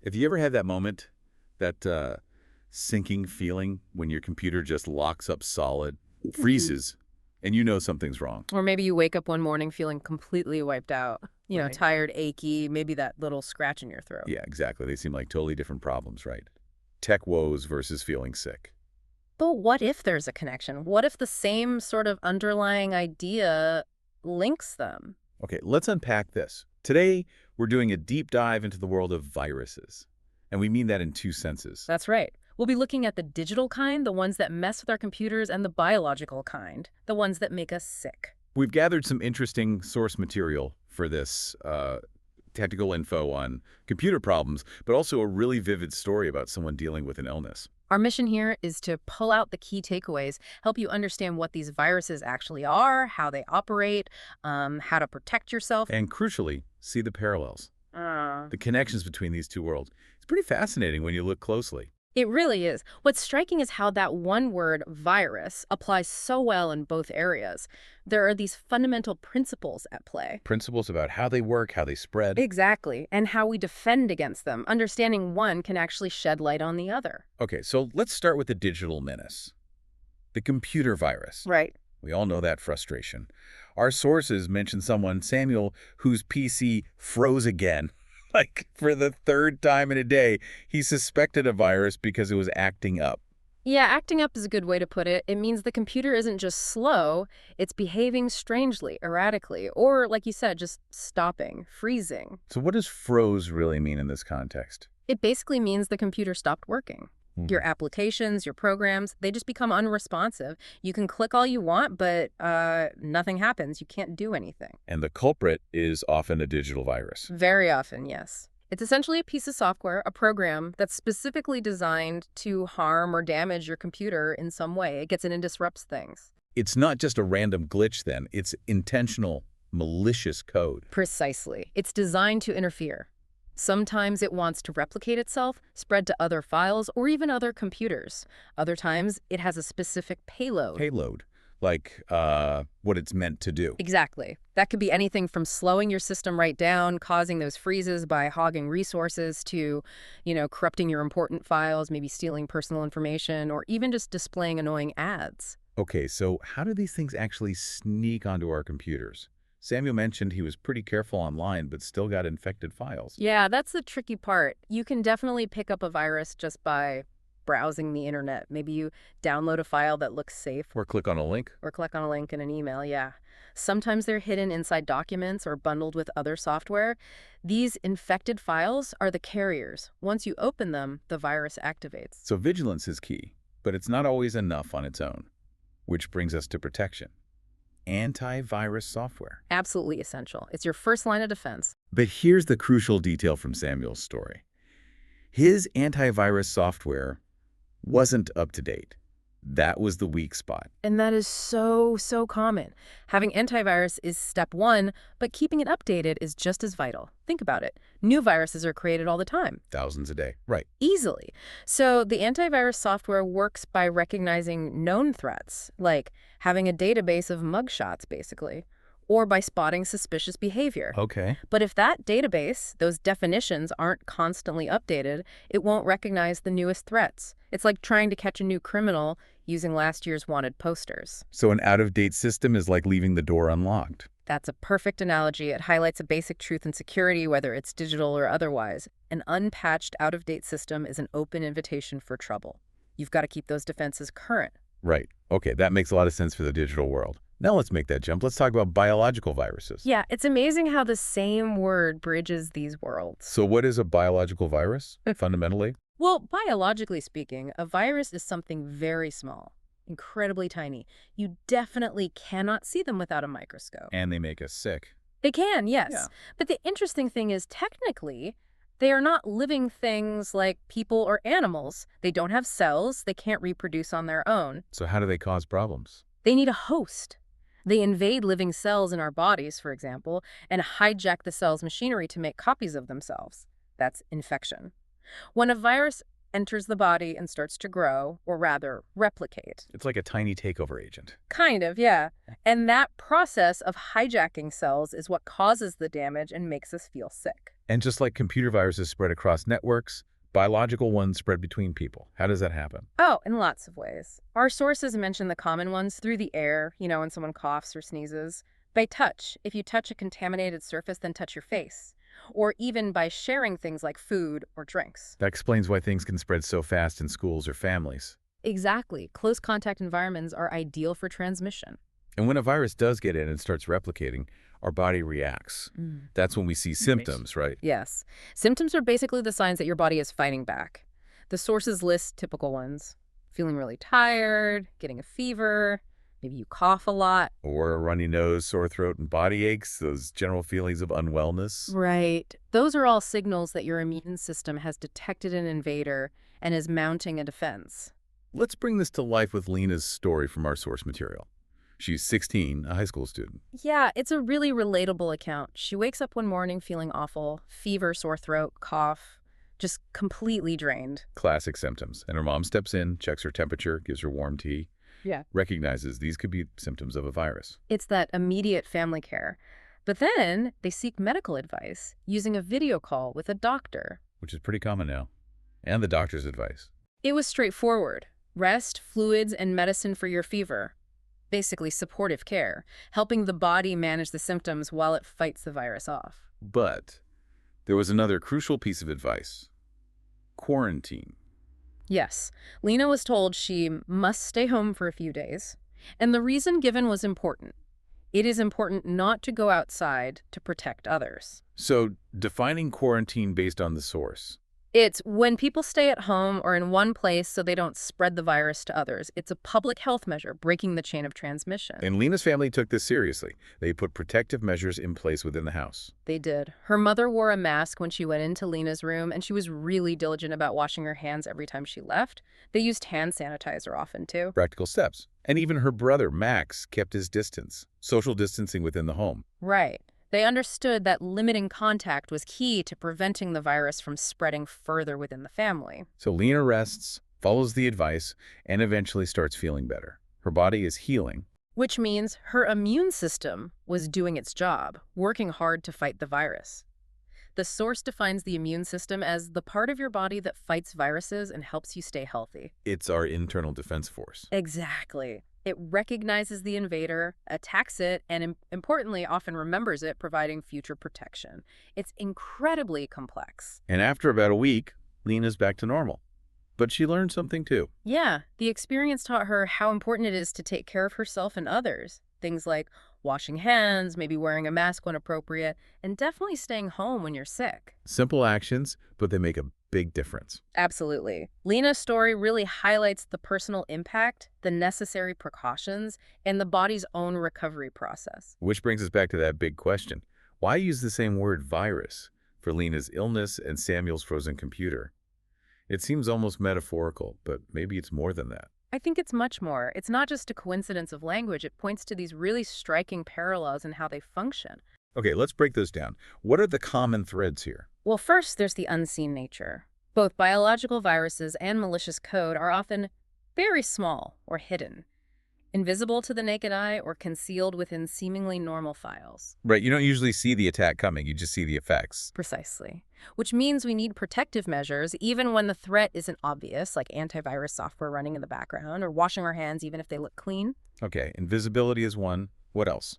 Have you ever had that moment, that sinking feeling when your computer just locks up solid, freezes, and you know something's wrong? Or maybe you wake up one morning feeling completely wiped out. Right. Tired, achy, maybe that little scratch in your throat. Yeah, exactly. They seem like totally different problems, right? Tech woes versus feeling sick. But what if there's a connection? What if the same sort of underlying idea links them? Okay, let's unpack this. Today, we're doing a deep dive into the world of viruses. And we mean that in two senses. That's right. We'll be looking at the digital kind, the ones that mess with our computers, and the biological kind, the ones that make us sick. We've gathered some interesting source material for this technical info on computer problems, but also a really vivid story about someone dealing with an illness. Our mission here is to pull out the key takeaways, help you understand what these viruses actually are, how they operate, how to protect yourself. And crucially, see the parallels, the connections between these two worlds. It's pretty fascinating when you look closely. It really is. What's striking is how that one word, virus, applies so well in both areas. There are these fundamental principles at play. Principles about how they work, how they spread. Exactly, and how we defend against them. Understanding one can actually shed light on the other. Okay, so let's start with the digital menace, the computer virus. Right. We all know that frustration. Our sources mention someone, Samuel, whose PC froze again. Like, for the third time in a day, he suspected a virus because it was acting up. Yeah, acting up is a good way to put it. It means the computer isn't just slow, it's behaving strangely, erratically, or, like you said, just stopping, freezing. So what does froze really mean in this context? It basically means the computer stopped working. Your applications, your programs, they just become unresponsive. You can click all you want, but nothing happens. You can't do anything. And the culprit is often a digital virus. Very often, yes. It's essentially a piece of software, a program that's specifically designed to harm or damage your computer in some way. It gets in and disrupts things. It's not just a random glitch then, it's intentional, malicious code. Precisely. It's designed to interfere. Sometimes it wants to replicate itself, spread to other files, or even other computers. Other times, it has a specific payload. Payload, like what it's meant to do. Exactly. That could be anything from slowing your system right down, causing those freezes by hogging resources, to, corrupting your important files, maybe stealing personal information, or even just displaying annoying ads. Okay, so how do these things actually sneak onto our computers? Samuel mentioned he was pretty careful online, but still got infected files. Yeah, that's the tricky part. You can definitely pick up a virus just by browsing the internet. Maybe you download a file that looks safe Or click on a link. or click on a link in an email, yeah. Sometimes they're hidden inside documents or bundled with other software. These infected files are the carriers. Once you open them, the virus activates. So vigilance is key, but it's not always enough on its own. Which brings us to protection. Antivirus software. Absolutely essential. It's your first line of defense. But here's the crucial detail from Samuel's story. His antivirus software wasn't up to date. That was the weak spot. And that is so, so common. Having antivirus is step one, but keeping it updated is just as vital. Think about it. New viruses are created all the time. Thousands a day. Right. Easily. So the antivirus software works by recognizing known threats, like having a database of mugshots, basically, or by spotting suspicious behavior. Okay. But if that database, those definitions, aren't constantly updated, it won't recognize the newest threats. It's like trying to catch a new criminal using last year's wanted posters. So an out-of-date system is like leaving the door unlocked. That's a perfect analogy. It highlights a basic truth in security, whether it's digital or otherwise. An unpatched, out-of-date system is an open invitation for trouble. You've got to keep those defenses current. Right. Okay, that makes a lot of sense for the digital world. Now let's make that jump. Let's talk about biological viruses. Yeah, it's amazing how the same word bridges these worlds. So what is a biological virus, fundamentally? Well, biologically speaking, a virus is something very small, incredibly tiny. You definitely cannot see them without a microscope. And they make us sick. They can, yes. Yeah. But the interesting thing is, technically, they are not living things like people or animals. They don't have cells. They can't reproduce on their own. So how do they cause problems? They need a host. They invade living cells in our bodies, for example, and hijack the cell's machinery to make copies of themselves. That's infection. When a virus enters the body and starts to grow, or rather, replicate. It's like a tiny takeover agent. Kind of, yeah. And that process of hijacking cells is what causes the damage and makes us feel sick. And just like computer viruses spread across networks, biological ones spread between people. How does that happen? Oh, in lots of ways. Our sources mention the common ones through the air, when someone coughs or sneezes. By touch, if you touch a contaminated surface, then touch your face. Or even by sharing things like food or drinks. That explains why things can spread so fast in schools or families. Exactly. Close contact environments are ideal for transmission. And when a virus does get in and starts replicating, our body reacts. That's when we see symptoms, right? Yes. Symptoms are basically the signs that your body is fighting back. The sources list typical ones. Feeling really tired, getting a fever, maybe you cough a lot. Or a runny nose, sore throat, and body aches, those general feelings of unwellness. Right. Those are all signals that your immune system has detected an invader and is mounting a defense. Let's bring this to life with Lena's story from our source material. She's 16, a high school student. Yeah, it's a really relatable account. She wakes up one morning feeling awful, fever, sore throat, cough, just completely drained. Classic symptoms. And her mom steps in, checks her temperature, gives her warm tea. Yeah. Recognizes these could be symptoms of a virus. It's that immediate family care. But then they seek medical advice using a video call with a doctor. Which is pretty common now. And the doctor's advice. It was straightforward. Rest, fluids, and medicine for your fever. Basically supportive care, helping the body manage the symptoms while it fights the virus off. But there was another crucial piece of advice. Quarantine. Yes, Lena was told she must stay home for a few days. And the reason given was important. It is important not to go outside to protect others. So, defining quarantine based on the source. It's when people stay at home or in one place so they don't spread the virus to others. It's a public health measure, breaking the chain of transmission. And Lena's family took this seriously. They put protective measures in place within the house. They did. Her mother wore a mask when she went into Lena's room, and she was really diligent about washing her hands every time she left. They used hand sanitizer often, too. Practical steps. And even her brother, Max, kept his distance. Social distancing within the home. Right. They understood that limiting contact was key to preventing the virus from spreading further within the family. So Lena rests, follows the advice, and eventually starts feeling better. Her body is healing. Which means her immune system was doing its job, working hard to fight the virus. The source defines the immune system as the part of your body that fights viruses and helps you stay healthy. It's our internal defense force. Exactly. It recognizes the invader, attacks it, and importantly, often remembers it, providing future protection. It's incredibly complex. And after about a week, Lena's back to normal. But she learned something too. Yeah, the experience taught her how important it is to take care of herself and others. Things like washing hands, maybe wearing a mask when appropriate, and definitely staying home when you're sick. Simple actions, but they make a big difference. Absolutely. Lena's story really highlights the personal impact, the necessary precautions, and the body's own recovery process. Which brings us back to that big question. Why use the same word virus for Lena's illness and Samuel's frozen computer? It seems almost metaphorical, but maybe it's more than that. I think it's much more. It's not just a coincidence of language. It points to these really striking parallels in how they function. Okay, let's break those down. What are the common threads here? Well, first, there's the unseen nature. Both biological viruses and malicious code are often very small or hidden, invisible to the naked eye or concealed within seemingly normal files. Right, you don't usually see the attack coming, you just see the effects. Precisely. Which means we need protective measures even when the threat isn't obvious, like antivirus software running in the background or washing our hands even if they look clean. Okay, invisibility is one. What else?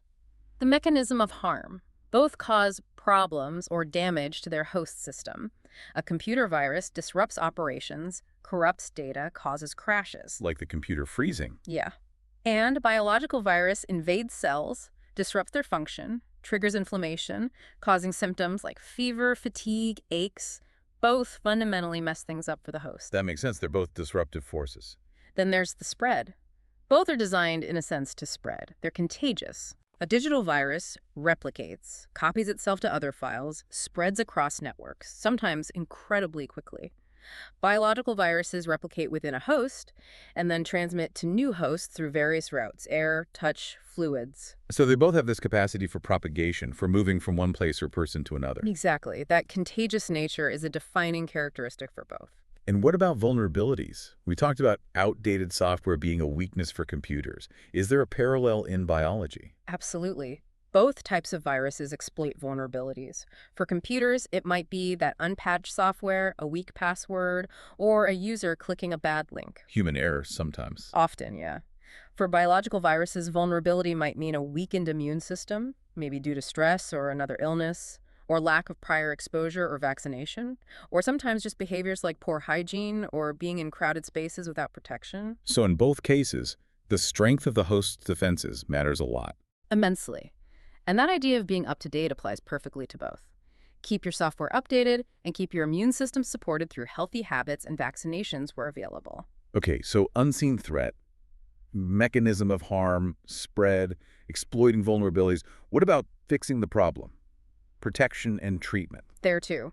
The mechanism of harm. Both cause problems or damage to their host system. A computer virus disrupts operations, corrupts data, causes crashes. Like the computer freezing. Yeah. And a biological virus invades cells, disrupts their function, triggers inflammation, causing symptoms like fever, fatigue, aches. Both fundamentally mess things up for the host. That makes sense. They're both disruptive forces. Then there's the spread. Both are designed, in a sense, to spread. They're contagious. A digital virus replicates, copies itself to other files, spreads across networks, sometimes incredibly quickly. Biological viruses replicate within a host and then transmit to new hosts through various routes: air, touch, fluids. So they both have this capacity for propagation, for moving from one place or person to another. Exactly. That contagious nature is a defining characteristic for both. And what about vulnerabilities? We talked about outdated software being a weakness for computers. Is there a parallel in biology? Absolutely. Both types of viruses exploit vulnerabilities. For computers, it might be that unpatched software, a weak password, or a user clicking a bad link. Human error sometimes. Often, yeah. For biological viruses, vulnerability might mean a weakened immune system, maybe due to stress or another illness, or lack of prior exposure or vaccination, or sometimes just behaviors like poor hygiene or being in crowded spaces without protection. So in both cases, the strength of the host's defenses matters a lot. Immensely. And that idea of being up to date applies perfectly to both. Keep your software updated and keep your immune system supported through healthy habits and vaccinations where available. Okay, so unseen threat, mechanism of harm, spread, exploiting vulnerabilities. What about fixing the problem? Protection and treatment. There too.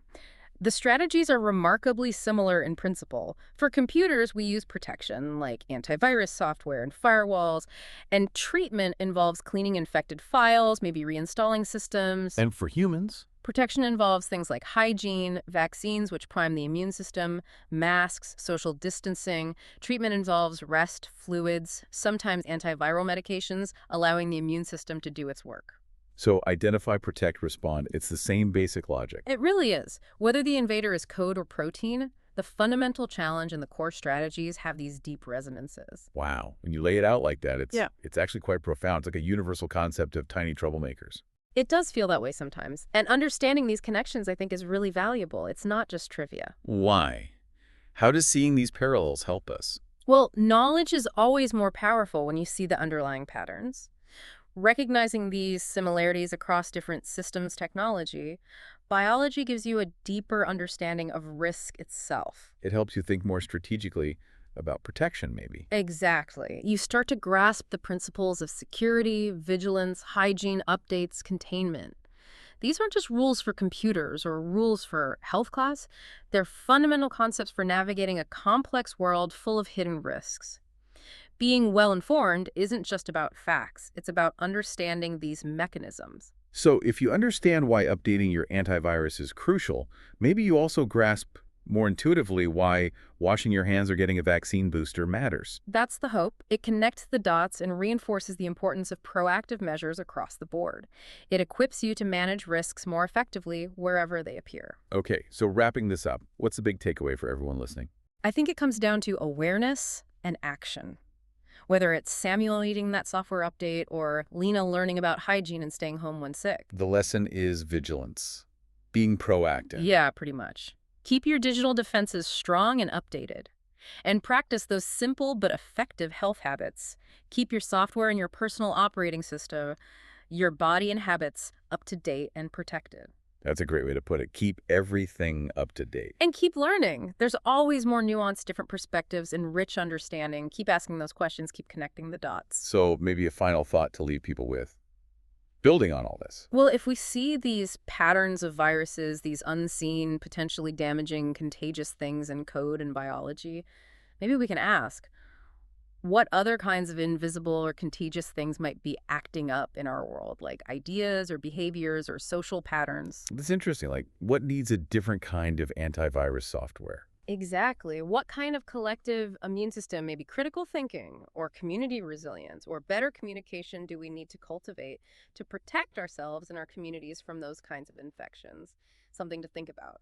The strategies are remarkably similar in principle. For computers, we use protection, like antivirus software and firewalls, and treatment involves cleaning infected files, maybe reinstalling systems. And for humans? Protection involves things like hygiene, vaccines, which prime the immune system, masks, social distancing. Treatment involves rest, fluids, sometimes antiviral medications, allowing the immune system to do its work. So identify, protect, respond. It's the same basic logic. It really is. Whether the invader is code or protein, the fundamental challenge and the core strategies have these deep resonances. Wow. When you lay it out like that, Yeah. it's actually quite profound. It's like a universal concept of tiny troublemakers. It does feel that way sometimes. And understanding these connections, I think, is really valuable. It's not just trivia. Why? How does seeing these parallels help us? Well, knowledge is always more powerful when you see the underlying patterns. Recognizing these similarities across different systems technology, biology gives you a deeper understanding of risk itself. It helps you think more strategically about protection, maybe. Exactly. You start to grasp the principles of security, vigilance, hygiene, updates, containment. These aren't just rules for computers or rules for health class. They're fundamental concepts for navigating a complex world full of hidden risks. Being well-informed isn't just about facts. It's about understanding these mechanisms. So if you understand why updating your antivirus is crucial, maybe you also grasp more intuitively why washing your hands or getting a vaccine booster matters. That's the hope. It connects the dots and reinforces the importance of proactive measures across the board. It equips you to manage risks more effectively wherever they appear. Okay, so wrapping this up, what's the big takeaway for everyone listening? I think it comes down to awareness and action. Whether it's Samuel needing that software update or Lena learning about hygiene and staying home when sick. The lesson is vigilance, being proactive. Yeah, pretty much. Keep your digital defenses strong and updated. And practice those simple but effective health habits. Keep your software and your personal operating system, your body and habits up to date and protected. That's a great way to put it. Keep everything up to date. And keep learning. There's always more nuance, different perspectives, and rich understanding. Keep asking those questions, keep connecting the dots. So maybe a final thought to leave people with, building on all this. Well, if we see these patterns of viruses, these unseen, potentially damaging, contagious things in code and biology, maybe we can ask, what other kinds of invisible or contagious things might be acting up in our world, like ideas or behaviors or social patterns? That's interesting. Like, what needs a different kind of antivirus software? Exactly. What kind of collective immune system, maybe critical thinking or community resilience or better communication do we need to cultivate to protect ourselves and our communities from those kinds of infections? Something to think about.